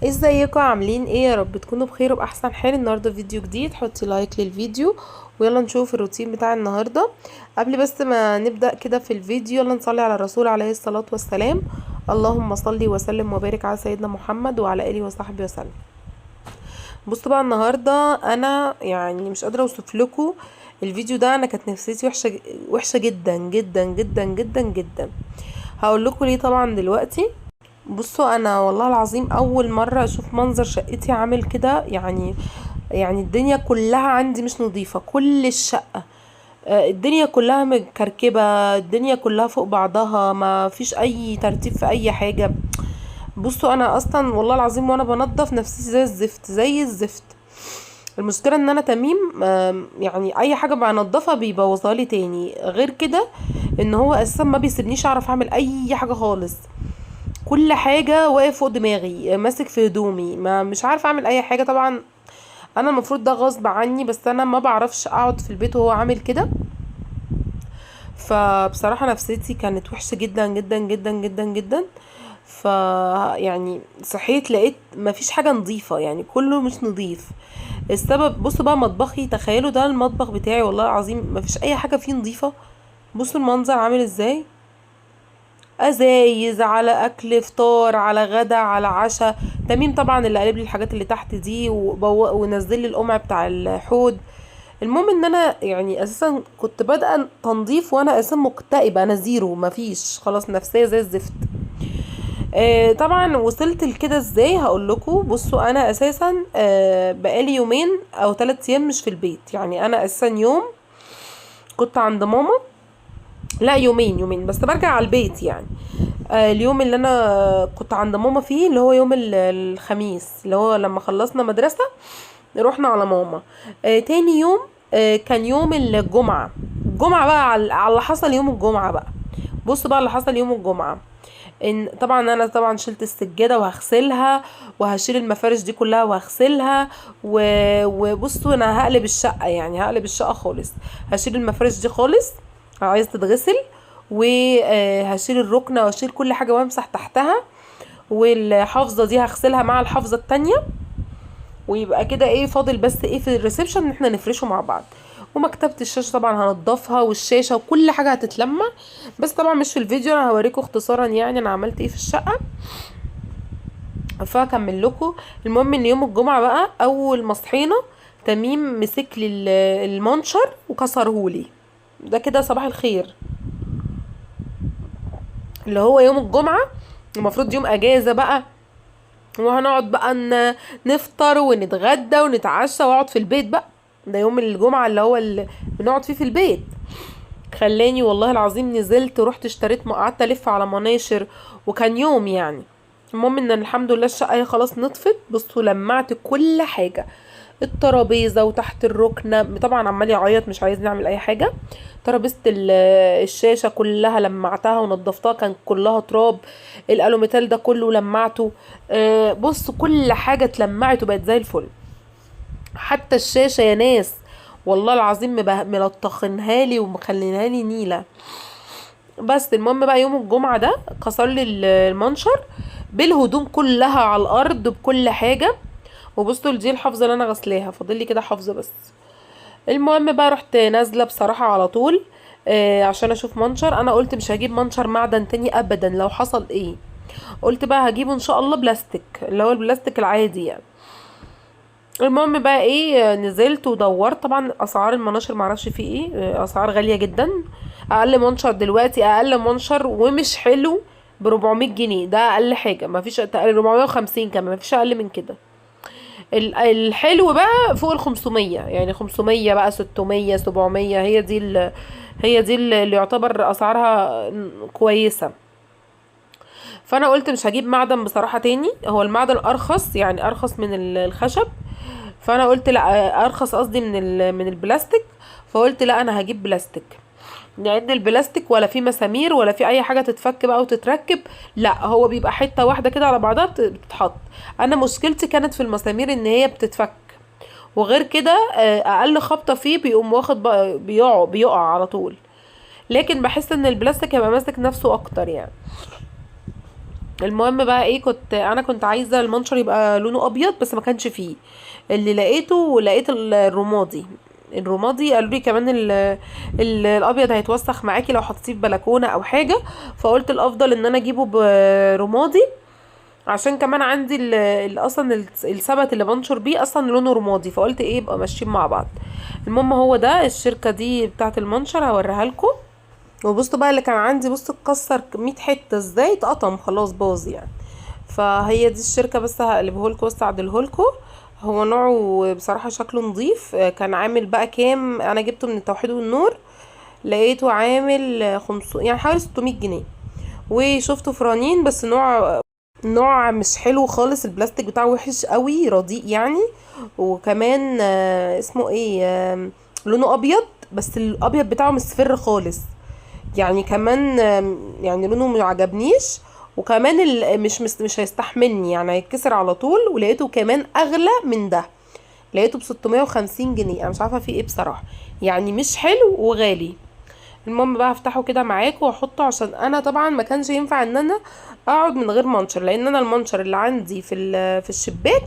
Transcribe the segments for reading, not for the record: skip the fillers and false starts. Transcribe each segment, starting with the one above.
ازيكم عاملين ايه؟ يا رب تكونوا بخير وباحسن حال. النهارده فيديو جديد، حطي لايك للفيديو ويلا نشوف الروتين بتاع النهارده. قبل بس ما نبدا كده في الفيديو، يلا نصلي على الرسول عليه الصلاه والسلام. اللهم صلي وسلم وبارك على سيدنا محمد وعلى اله وصحبه وسلم. بصوا بقى، النهارده انا يعني مش قادره اوصف لكم الفيديو ده. انا كانت نفسيتي وحشه جدا جدا جدا جدا جدا. هقول لكم ليه طبعا دلوقتي. بصوا، انا والله العظيم اول مره اشوف منظر شقتي عامل كده. يعني الدنيا كلها عندي مش نظيفه، كل الشقه الدنيا كلها مكركبه، الدنيا كلها فوق بعضها، ما فيش اي ترتيب في اي حاجه. بصوا انا اصلا والله العظيم وانا بنضف نفسي زي الزفت زي الزفت. المشكله ان انا تميم، يعني اي حاجه بنضفها بيبوظها لي تاني. غير كده ان هو اساسا ما بيسيبنيش اعرف اعمل اي حاجه خالص. كل حاجة واقف فوق دماغي، ماسك في هدومي، ما مش عارفة اعمل اي حاجة طبعا. انا المفروض ده غصب عني، بس انا ما بعرفش اقعد في البيت وهو عامل كده. فبصراحة نفسيتي كانت وحشة جدا جدا جدا جدا جدا. ف يعني صحيت لقيت مفيش حاجة نظيفة، يعني كله مش نظيف. السبب بصوا بقى مطبخي، تخيلوا ده المطبخ بتاعي والله العظيم مفيش اي حاجة فيه نظيفة. بصوا المنظر عامل ازاي، ازايز على اكل فطار على غدا على عشاء. تميم طبعا اللي قالب لي الحاجات اللي تحت دي ونزل لي القمع بتاع الحوض. المهم ان انا يعني اساسا كنت بادئه تنظيف وانا اساسا مكتئبه، انا زيرو، مفيش خلاص، نفسيه زي الزفت. طبعا وصلت لكده ازاي هقول لكم. بصوا انا اساسا بقالي يومين او 3 ايام مش في البيت. يعني انا اساسا يوم كنت عند ماما، لا يومين بس برجع على البيت يعني. اليوم اللي انا كنت عند ماما فيه اللي هو يوم الخميس، اللي هو لما خلصنا مدرسة رحنا على ماما. تاني يوم كان يوم الجمعة. الجمعة بقى على اللي حصل يوم الجمعة بقى. بص بقى اللي حصل يوم الجمعة، ان طبعا انا طبعا شلت السجادة وهغسلها، وهشيل المفارش دي كلها وهغسلها وبصوا انا هقلب الشقة، يعني هقلب الشقة خالص. هشيل المفارش دي خالص، عايز تتغسل، وهشيل الركنة واشيل كل حاجة وامسح تحتها. والحافظة دي هغسلها مع الحافظة التانية. ويبقى كده ايه فاضل بس ايه في الريسبشن ان احنا نفرشه مع بعض. ومكتبة الشاشة طبعا هنضفها، والشاشة وكل حاجة هتتلمع. بس طبعا مش في الفيديو، انا هوريكم اختصارا يعني انا عملت ايه في الشقة، فاكمل لكم. المهم ان يوم الجمعة بقى اول ما صحينا، تميم مسك لي المنشر وكسرهولي. ده كده صباح الخير. اللي هو يوم الجمعة المفروض يوم اجازة بقى، وهنقعد بقى نفطر ونتغدى ونتعشى واقعد في البيت بقى. ده يوم الجمعة اللي هو اللي بنقعد فيه في البيت. خلاني والله العظيم نزلت ورحت اشتريت، قعدت الف على مناشر، وكان يوم يعني. المهم ان الحمد لله الشقة هي خلاص نطفت. بصوا لمعت كل حاجة، الترابيزة وتحت الركنة طبعا عمال يعيط مش عايز نعمل اي حاجة. ترابيزة الشاشة كلها لمعتها ونضفتها، كان كلها تراب. الالوميتال ده كله لمعته. بص كل حاجة اتلمعت وبقت زي الفل. حتى الشاشة يا ناس والله العظيم ملطخنها لي ومخلينها لي نيلة. بس المهم بقى يوم الجمعة ده كسر لي المنشر بالهدوم كلها على الارض بكل حاجة. وبصوا دي الحافظة اللي انا غسلاها، فاضل لي كده حافظة بس. المهم بقى رحت نازلة بصراحة على طول عشان اشوف منشر. انا قلت مش هجيب منشر معدن تاني ابدا لو حصل ايه. قلت بقى هجيبه ان شاء الله بلاستيك، اللي هو البلاستيك العادي يعني. المهم بقى ايه، نزلت ودورت. طبعا اسعار المناشر معرفش فيه ايه، اسعار غالية جدا. اقل منشر دلوقتي، اقل منشر ومش حلو ب 400 جنيه، ده اقل حاجة. مفيش 450 كمان، مفيش اقل من كده. الحلو بقى فوق ال 500، يعني 500 بقى 600 700، هي دي اللي يعتبر اسعارها كويسة. فانا قلت مش هجيب معدن بصراحة تاني، هو المعدن ارخص، يعني ارخص من الخشب. فانا قلت لا، ارخص قصدي من البلاستيك. فقلت لا انا هجيب بلاستيك، لان البلاستيك ولا في مسامير ولا في اي حاجه تتفك بقى وتتركب. لا هو بيبقى حته واحده كده على بعضها بتتحط. انا مشكلتي كانت في المسامير ان هي بتتفك، وغير كده اقل خبطه فيه بيقوم واخد بقى بيقع على طول. لكن بحس ان البلاستيك هيبقى ماسك نفسه اكتر يعني. المهم بقى ايه، كنت عايزه المنشر يبقى لونه ابيض بس ما كانش فيه. اللي لقيت الرمادي. الرمادي قالوا لي كمان الابيض هيتوسخ معاكي لو حطيتيه في بلكونه او حاجه، فقلت الافضل ان انا اجيبه برمادي، عشان كمان عندي اصلا السبت اللي بنشر بيه اصلا لونه رمادي، فقلت ايه يبقى ماشيين مع بعض. المهم هو ده الشركه دي بتاعه المنشر، هوريها لكم. وبصوا بقى اللي كان عندي، بصوا اتكسر 100 حته ازاي، اتقطم خلاص باظ يعني. فهي دي الشركه، بس هقلبه لكم بس اعدله لكم. هو نوعه بصراحه شكله نظيف. كان عامل بقى كام، انا جبته من التوحيد والنور، لقيته عامل 500 يعني حوالي 600 جنيه. وشفته فرانين بس نوع مش حلو خالص، البلاستيك بتاعه وحش قوي، رديء يعني. وكمان اسمه ايه، لونه ابيض، بس الابيض بتاعه مصفر خالص يعني. كمان يعني لونه ما عجبنيش، وكمان مش هيستحملني يعني، هيتكسر على طول. ولقيته كمان اغلى من ده، لقيته ب650 جنيه. انا مش عارفه فيه ايه بصراحه، يعني مش حلو وغالي. المهم بقى هفتحه كده معاكم واحطه، عشان انا طبعا ما كانش ينفع ان انا اقعد من غير منشر، لان انا المنشر اللي عندي في الشباك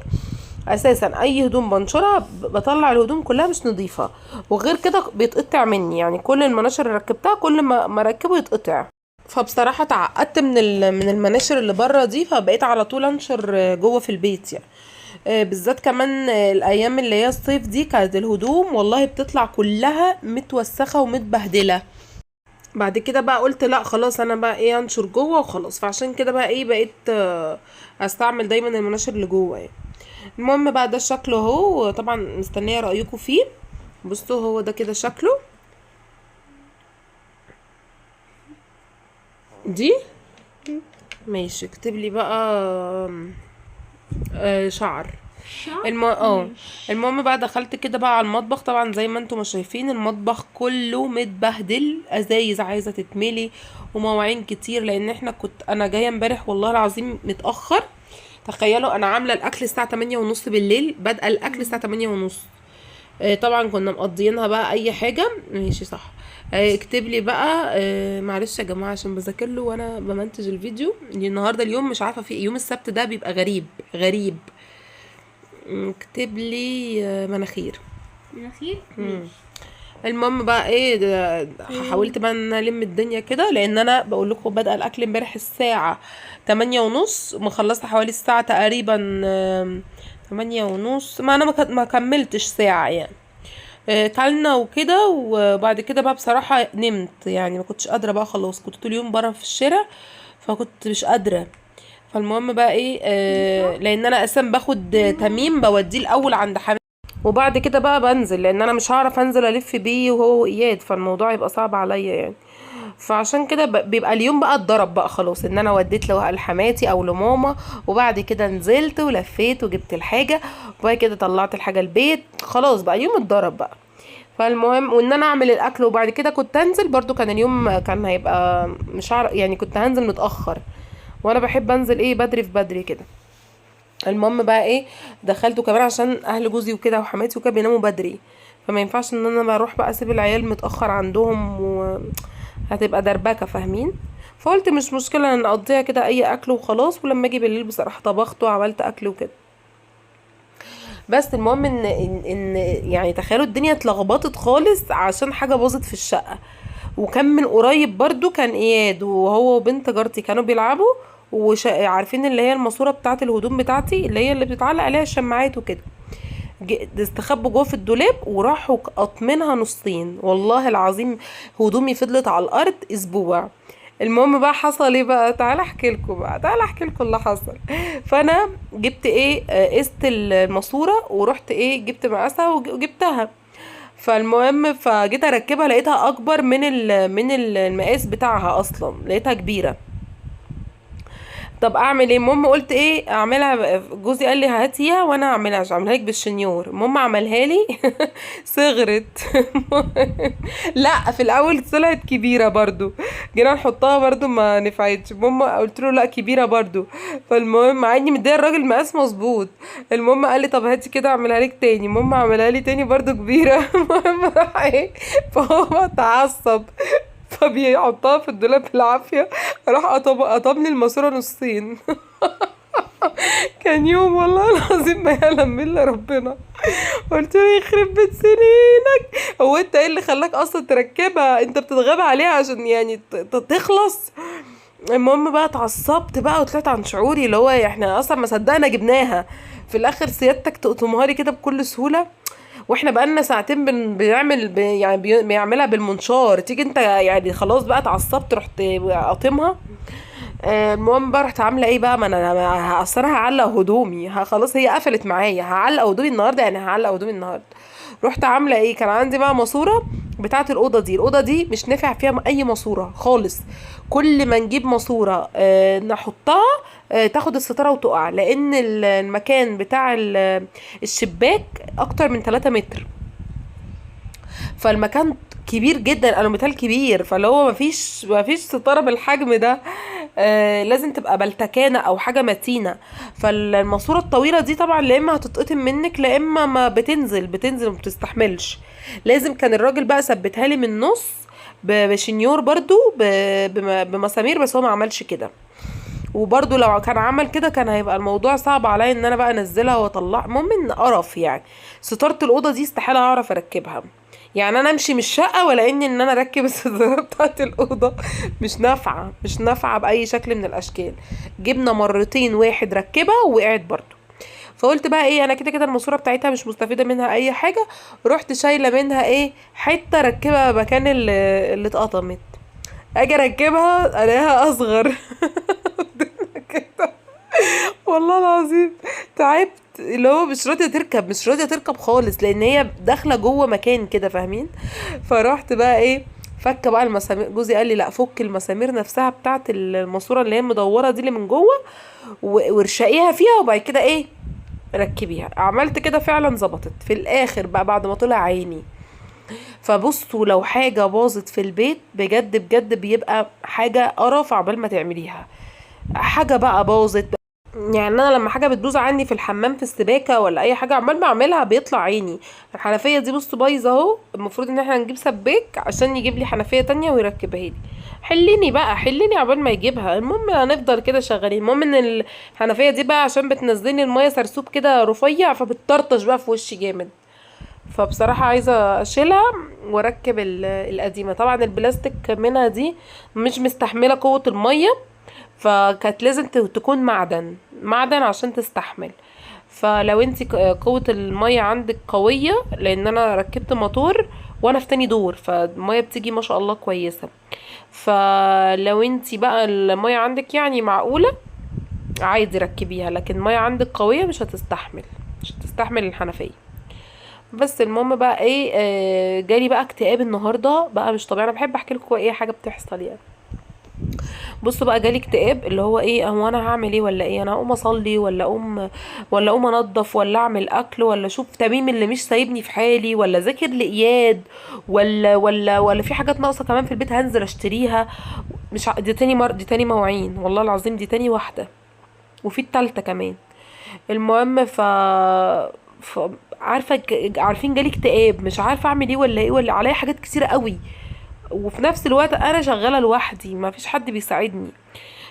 اساسا اي هدوم بنشرها بطلع الهدوم كلها مش نظيفه، وغير كده بيتقطع مني يعني. كل المناشر اللي ركبتها كل ما اركبه يتقطع. فبصراحه اتعقدت من المناشر اللي بره دي، فبقيت على طول انشر جوه في البيت يعني. بالذات كمان الايام اللي هي الصيف دي كانت الهدوم والله بتطلع كلها متوسخه ومتبهدله. بعد كده بقى قلت لا خلاص، انا بقى ايه انشر جوه وخلاص. فعشان كده بقى ايه بقيت استعمل دايما المناشر اللي جوه يعني. المهم بقى ده شكله اهو، طبعا مستنيه رايكم فيه. بصوا هو ده كده شكله. دي ماشي، اكتب لي بقى شعر. المهم بقى دخلت كده بقى على المطبخ، طبعا زي ما انتم ما شايفين المطبخ كله متبهدل، ازايز عايزه تتملي ومواعين كتير، لان انا جايه امبارح والله العظيم متاخر. تخيلوا انا عامله الاكل الساعه 8:30 بالليل، بادئه الاكل الساعه 8:30. طبعا كنا مقضيينها بقى اي حاجه ماشي صح. اكتب لي بقى معلش يا جماعه عشان بذاكر له وانا بمنتج الفيديو النهارده. اليوم مش عارفه في يوم السبت ده بيبقى غريب غريب. اكتب لي مناخير. المهم بقى ايه حاولت بقى ان الم الدنيا كده، لان انا بقول لكم بدأ الاكل امبارح الساعه 8:30، ومخلصه حوالي الساعه تقريبا 8:30. ما انا ما كملتش ساعه يعني. كلنا وكده، وبعد كده بقى بصراحه نمت يعني، ما كنتش قادره بقى خلاص، كنت طول اليوم بره في الشارع فكنت مش قادره. فالمهم بقى ايه لان انا اساسا باخد تميم بوديه الاول عند حمام، وبعد كده بقى بنزل، لان انا مش هعرف انزل الف بيه وهو اياد، فالموضوع يبقى صعب عليا يعني. فعشان كده بيبقى اليوم بقى اتضرب بقى خلاص، ان انا وديت لحماتي او لماما، وبعد كده نزلت ولفيت وجبت الحاجه، وبعد كده طلعت الحاجه البيت، خلاص بقى اليوم اتضرب بقى. فالمهم وان انا اعمل الاكل، وبعد كده كنت انزل برضو، كان اليوم كان هيبقى مش عارف يعني، كنت هنزل متاخر، وانا بحب انزل ايه بدري في بدري كده. المهم بقى ايه دخلت، وكمان عشان اهل جوزي وكده وحماتي وكده بيناموا بدري، فما ينفعش ان انا بروح بقى اسيب العيال متاخر عندهم، وهتبقى دربكه فاهمين. فقلت مش مشكله ان اقضيها كده اي اكل وخلاص، ولما اجي بالليل بصراحه طبخت وعملت اكل وكده. بس المهم ان يعني تخيلوا الدنيا اتلخبطت خالص عشان حاجه باظت في الشقه. وكان من قريب برضو كان اياد وهو وبنت جارتي كانوا بيلعبوا، عارفين اللي هي الماسوره بتاعه الهدوم بتاعتي، اللي هي اللي بتتعلق عليها الشماعات وكده، استخبوا جوه في الدولاب وراحوا قطمينها نصين، والله العظيم هدومي فضلت على الارض اسبوع. المهم بقى حصل ايه بقى، تعالى احكي لكم اللي حصل. فانا جبت ايه قست الماسوره، ورحت ايه جبت مقاسها وجبتها. فالمهم فجيت اركبها لقيتها اكبر من المقاس بتاعها، اصلا لقيتها كبيره. طب اعمل ايه؟ المهم قلت ايه اعملها، جوزي قال لي هاتيها وانا اعملها، عشان اعملها لك بالشنيور. المهم عملها لي صغرت. لا في الاول طلعت كبيره برضو، جينا نحطها برضو ما نفعتش. المهم قلت له لا كبيره برضو. فالمهم مع اني مديه الراجل مقاس مظبوط، المهم قال لي طب هاتي كده اعملها لك تاني. المهم عملها لي تاني برضو كبيره. المهم راح ايه، فهو اتعصب، فبيحطها في الدولاب بالعافيه. راح قطم لي الماسوره نصين. كان يوم والله العظيم ما يعلم الا ربنا. قلت له يخرب بيت سنينك، هو انت ايه اللي خلاك اصلا تركبها؟ انت بتتغاب عليها عشان يعني تخلص. المهم بقى اتعصبت بقى وطلعت عن شعوري، اللي هو احنا اصلا ما صدقنا جبناها، في الاخر سيادتك تقطمها لي كده بكل سهوله، واحنا بقالنا ساعتين بنعمل يعني بيعملها بالمنشار، تيجي انت يعني خلاص بقى اتعصبت رحت قاطمها. المهم بقى رحت عامله ايه بقى، ما انا اصل انا هعلق هدومي، خلاص هي قفلت معايا، هعلق هدومي النهارده يعني هعلق هدومي النهارده. رحت عامله ايه، كان عندي بقى ماسوره بتاعه الاوضه دي، الاوضه دي مش نافع فيها اي ماسوره خالص، كل ما نجيب ماسوره نحطها تاخد الستاره وتقع، لان المكان بتاع الشباك اكتر من 3 متر، فالمكان كبير جدا، المثال كبير، فاللي هو مفيش ستاره بالحجم ده، لازم تبقى بلتكانه او حاجه متينه. فالماسوره الطويله دي طبعا لا اما هتتقطم منك لا اما ما بتنزل ما بتستحملش. لازم كان الراجل بقى ثبتها لي من النص بشنيور برضو بمسامير، بس هو ما عملش كده. وبرضو لو كان عمل كده كان هيبقى الموضوع صعب عليا ان انا بقى انزلها واطلع، المهم ان قرف يعني. ستاره الاوضه دي استحاله اعرف اركبها، يعني انا امشي من الشقه ولا ان انا اركب الستاره بتاعت الاوضه، مش نافعه باي شكل من الاشكال. جبنا مرتين واحد ركبها ووقعت برضو. فقلت بقى ايه، انا كده كده الماسوره بتاعتها مش مستفيده منها اي حاجه، رحت شايله منها ايه حته ركبها مكان اللي اتقطمت. اجي اركبها الاقيها اصغر. كده والله العظيم تعبت، اللي هو مش راضيه تركب خالص، لان هي داخله جوه مكان كده فاهمين. فرحت بقى ايه فك بقى المسامير، جوزي قال لي لا فك المسامير نفسها بتاعت الماسوره اللي هي المدوره دي اللي من جوه وارشقيها فيها، وبعد كده ايه ركبيها. عملت كده فعلا ظبطت في الاخر بقى بعد ما طلع عيني. فبصوا لو حاجه باظت في البيت بجد بجد بيبقى حاجه قرف عقبال ما تعمليها. حاجه بقى باظت، يعني انا لما حاجه بتبوظ عندي في الحمام في السباكه ولا اي حاجه عمال ما اعملها بيطلع عيني. الحنفيه دي بص بايظه اهو، المفروض ان احنا نجيب سباك عشان يجيب لي حنفيه تانية ويركبها لي. حليني عقبال ما يجيبها. المهم هنفضل كده شغالين. المهم ان الحنفيه دي بقى عشان بتنزلني الميه سرسوب كده رفيع فبتطرطش بقى في وشي جامد، فبصراحة عايزة اشيلها واركب القديمة. طبعا البلاستيك منها دي مش مستحملة قوة المية، فكانت لازم تكون معدن عشان تستحمل. فلو انتي قوة المية عندك قوية، لان انا ركبت موتور وانا في تاني دور فالمية بتيجي ما شاء الله كويسة، فلو انتي بقى المية عندك يعني معقولة عادي ركبيها، لكن المية عندك قوية مش هتستحمل الحنفية. بس المهم بقى ايه جالي بقى اكتئاب النهارده بقى مش طبيعي. انا بحب احكي لكم اي حاجه بتحصل يعني. بصوا بقى جالي اكتئاب، اللي هو ايه، هو انا هعمل ايه ولا ايه، انا اقوم اصلي ولا اقوم انضف ولا اعمل اكل ولا اشوف تميم اللي مش سايبني في حالي ولا ذاكر لاياد ولا في حاجات ناقصه كمان في البيت هنزل اشتريها. مش دي تاني مواعين والله العظيم، دي تاني واحده وفي التالتة كمان. المهم ف عارفه عارفين جالي اكتئاب، مش عارفه اعمل ايه ولا عليا حاجات كتيره قوي، وفي نفس الوقت انا شغاله لوحدي ما فيش حد بيساعدني.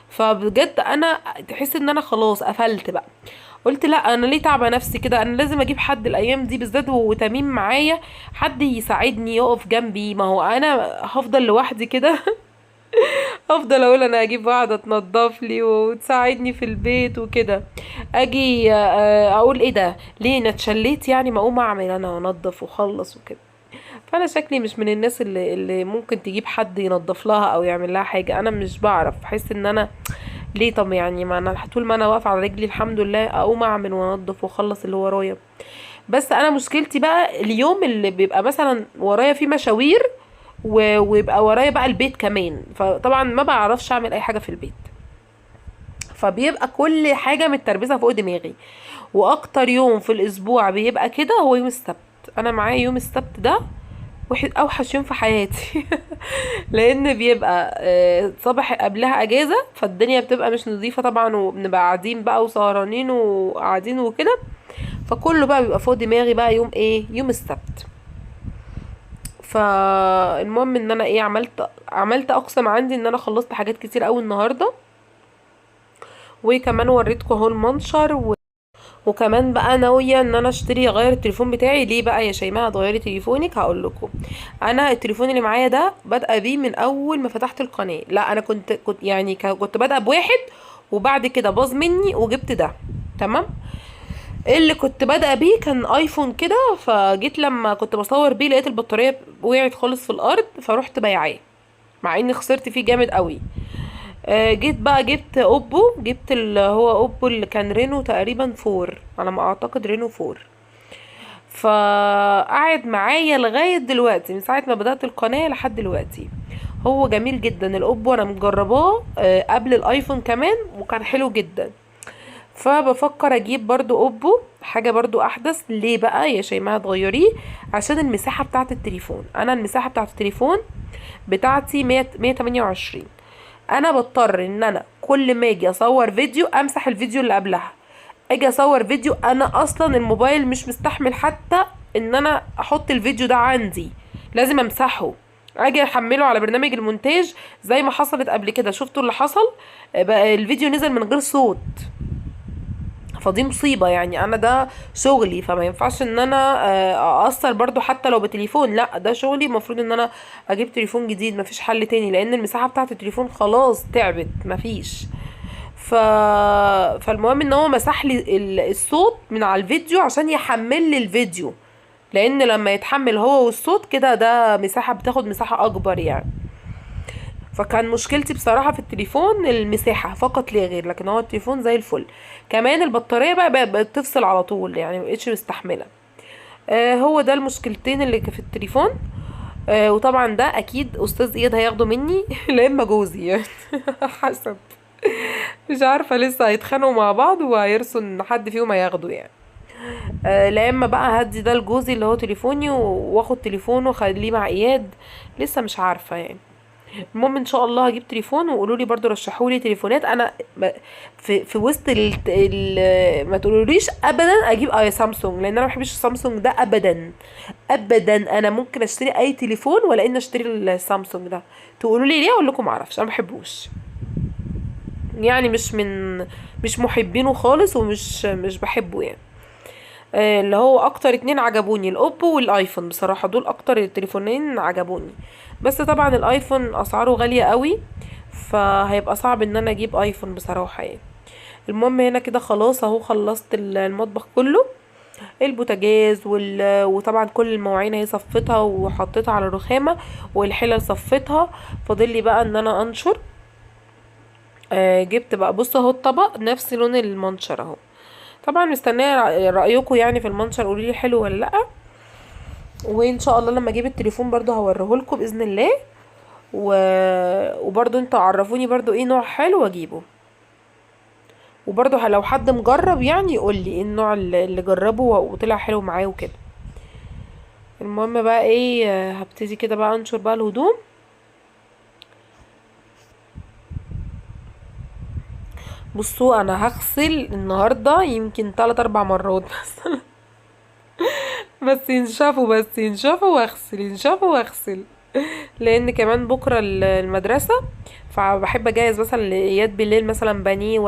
فبجد انا تحس ان انا خلاص قفلت بقى. قلت لا انا ليه تعبه نفسي كده، انا لازم اجيب حد الايام دي بالذات وتميم معايا، حد يساعدني يقف جنبي، ما هو انا هفضل لوحدي كده. افضل اقول انا هجيب واحده تنظف لي وتساعدني في البيت وكده، اجي اقول ايه ده ليه انا اتشليت يعني، ما اقوم اعمل انا وانضف واخلص وكده. فانا شكلي مش من الناس اللي ممكن تجيب حد ينظف لها او يعمل لها حاجه، انا مش بعرف، بحس ان انا ليه، طب يعني ما انا طول ما انا واقفه على رجلي الحمد لله اقوم اعمل وانضف واخلص اللي ورايا. بس انا مشكلتي بقى اليوم اللي بيبقى مثلا ورايا فيه مشاوير ويبقى ورايا بقى البيت كمان، فطبعا ما بعرفش اعمل اي حاجه في البيت، فبيبقى كل حاجه متربسه فوق دماغي. واكتر يوم في الاسبوع بيبقى كده هو يوم السبت. انا معايا يوم السبت ده واحد اوحش يوم في حياتي. لان بيبقى صباح قبلها اجازه، فالدنيا بتبقى مش نظيفه طبعا، وبنبقى قاعدين بقى وسهرانين وقاعدين وكده، فكله بقى بيبقى فوق دماغي بقى يوم ايه، يوم السبت. فالمهم ان انا ايه، عملت اقصى ما عندي، ان انا خلصت حاجات كتير قوي النهارده. وكمان وريتكم اهو المنشر وكمان بقى ناويه ان انا اشتري اغير التليفون بتاعي. ليه بقى يا شيماء هتغيري تليفونك؟ هقول لكم. انا التليفون اللي معايا ده بادئه بيه من اول ما فتحت القناه. لا انا كنت يعني كنت بادئه بواحد، وبعد كده باظ مني وجبت ده. تمام. اللي كنت بادئه بيه كان ايفون كده، فجيت لما كنت بصور بيه لقيت البطاريه وقعت خالص في الارض، فروحت بيعاه مع اني خسرت فيه جامد قوي. جيت بقى جبت اوبو، جبت اللي هو اوبو اللي كان رينو تقريبا 4 على ما اعتقد، رينو 4. فقعد معايا لغاية دلوقتي من ساعة ما بدأت القناة لحد دلوقتي. هو جميل جدا الاوبو، انا مجرباه قبل الايفون كمان، وكان حلو جدا. فبفكر اجيب برضو اوبو، حاجة برضو احدث. ليه بقى يا شيماء تغيريه؟ عشان المساحة بتاعة التليفون. انا المساحة بتاعة التليفون بتاعتي 128. انا بضطر ان انا كل ما اجي اصور فيديو امسح الفيديو اللي قبلها. اجي اصور فيديو، انا اصلا الموبايل مش مستحمل حتى ان انا احط الفيديو ده عندي، لازم امسحه. اجي احمله على برنامج المونتاج زي ما حصلت قبل كده، شفتوا اللي حصل؟ بقى الفيديو نزل من غير صوت. فدي مصيبة يعني، انا ده شغلي، فما ينفعش ان انا اقصر برضو حتى لو بتليفون. لا ده شغلي، المفروض ان انا اجيب تليفون جديد، مفيش حل تاني، لان المساحة بتاعة التليفون خلاص تعبت، مفيش. ف... فالمهم ان هو مسح لي الصوت من على الفيديو عشان يحمل لي الفيديو، لان لما يتحمل هو والصوت كده ده مساحة، بتاخد مساحة اكبر يعني. فكان مشكلتي بصراحة في التليفون المساحة فقط لا غير، لكن هو التليفون زي الفل. كمان البطارية بقى بتفصل على طول، يعني مبقتش مستحملة. هو ده المشكلتين اللي في التليفون. وطبعا ده اكيد استاذ اياد هياخده مني لا اما جوزي يعني حسب، مش عارفة لسه هيتخانقوا مع بعض وهيرسوا ان حد فيهم هياخده يعني. لا اما بقى هدي ده لجوزي اللي هو تليفوني، واخد تليفونه واخليه مع اياد، لسه مش عارفة يعني. المهم ان شاء الله هجيب تليفون، وقولوا لي برضو رشحوا لي تليفونات. انا في وسط ما تقولوليش ابدا اجيب اي سامسونج، لان انا ما بحبش السامسونج ده ابدا ابدا. انا ممكن اشتري اي تليفون ولا ان اشتري السامسونج ده. تقولوا لي ليه؟ اقول لكم معرفش، انا ما بحبوش يعني، مش محبينه خالص، مش بحبه يعني. اللي هو اكتر اتنين عجبوني الاوبو والايفون بصراحة، دول اكتر التليفونين عجبوني. بس طبعا الايفون اسعاره غالية قوي، فهيبقى صعب ان انا اجيب ايفون بصراحة يعني. المهم هنا كده خلاص اهو، خلصت المطبخ كله، البوتاجاز وطبعا كل المواعين هي صفتها وحطيتها على الرخامة، والحلل صفتها. فاضل لي بقى ان انا انشر. جبت بقى، بصوا اهو الطبق نفس لون المنشر اهو. طبعا مستنيه رايكم يعني في المنشر، قولوا لي حلو ولا لا. وان شاء الله لما اجيب التليفون برضو هوريهولكم باذن الله. وبرضو انتوا عرفوني برضو ايه نوع حلو اجيبه. وبرضو لو حد مجرب يعني يقول لي ايه النوع اللي جربه وطلع حلو معاه وكده. المهم بقى ايه، هبتدي كده بقى انشر بقى الهدوم. بصوا انا هغسل النهارده يمكن 3 4 مرات بس بس ينشفوا واغسل، ينشفوا واغسل، لان كمان بكره المدرسه. فبحب اجهز مثلا لاياد بالليل مثلا بانيه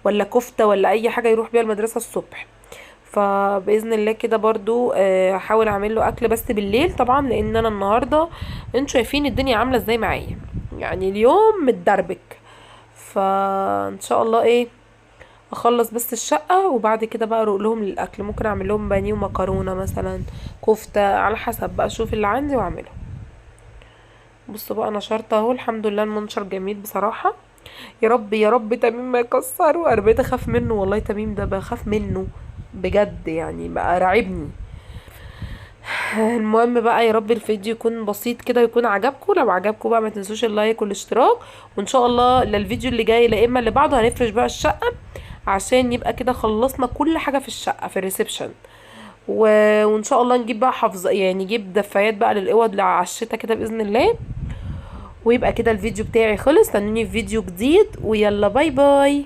ولا كفته ولا اي حاجه يروح بيها المدرسه الصبح. فباذن الله كده برضو هحاول اعمل له اكل بس بالليل طبعا، لان انا النهارده انتوا شايفين الدنيا عامله ازاي معايا، يعني اليوم متدربك. فان شاء الله ايه، اخلص بس الشقه وبعد كده بقى اروق لهم للاكل. ممكن اعمل لهم بانيه ومكرونه مثلا، كفته، على حسب بقى اشوف اللي عندي واعمله. بصوا بقى انا شرطه اهو، الحمد لله المنشر جميل بصراحه. يا رب يا رب تميم ما يكسره، انا بقيت اخاف منه والله، تميم ده بخاف منه بجد يعني، بقى راعبني. المهم بقى يا رب الفيديو يكون بسيط كده، يكون عجبكم. لو عجبكم بقى ما تنسوش اللايك والاشتراك. وان شاء الله للفيديو اللي جاي لا اما اللي بعده هنفرش بقى الشقه، عشان يبقى كده خلصنا كل حاجه في الشقه في الريسبشن. وان شاء الله نجيب بقى حفظ يعني، نجيب دفايات بقى للاوض على الشتا كده باذن الله. ويبقى كده الفيديو بتاعي خلص. استنوني في فيديو جديد، ويلا باي باي.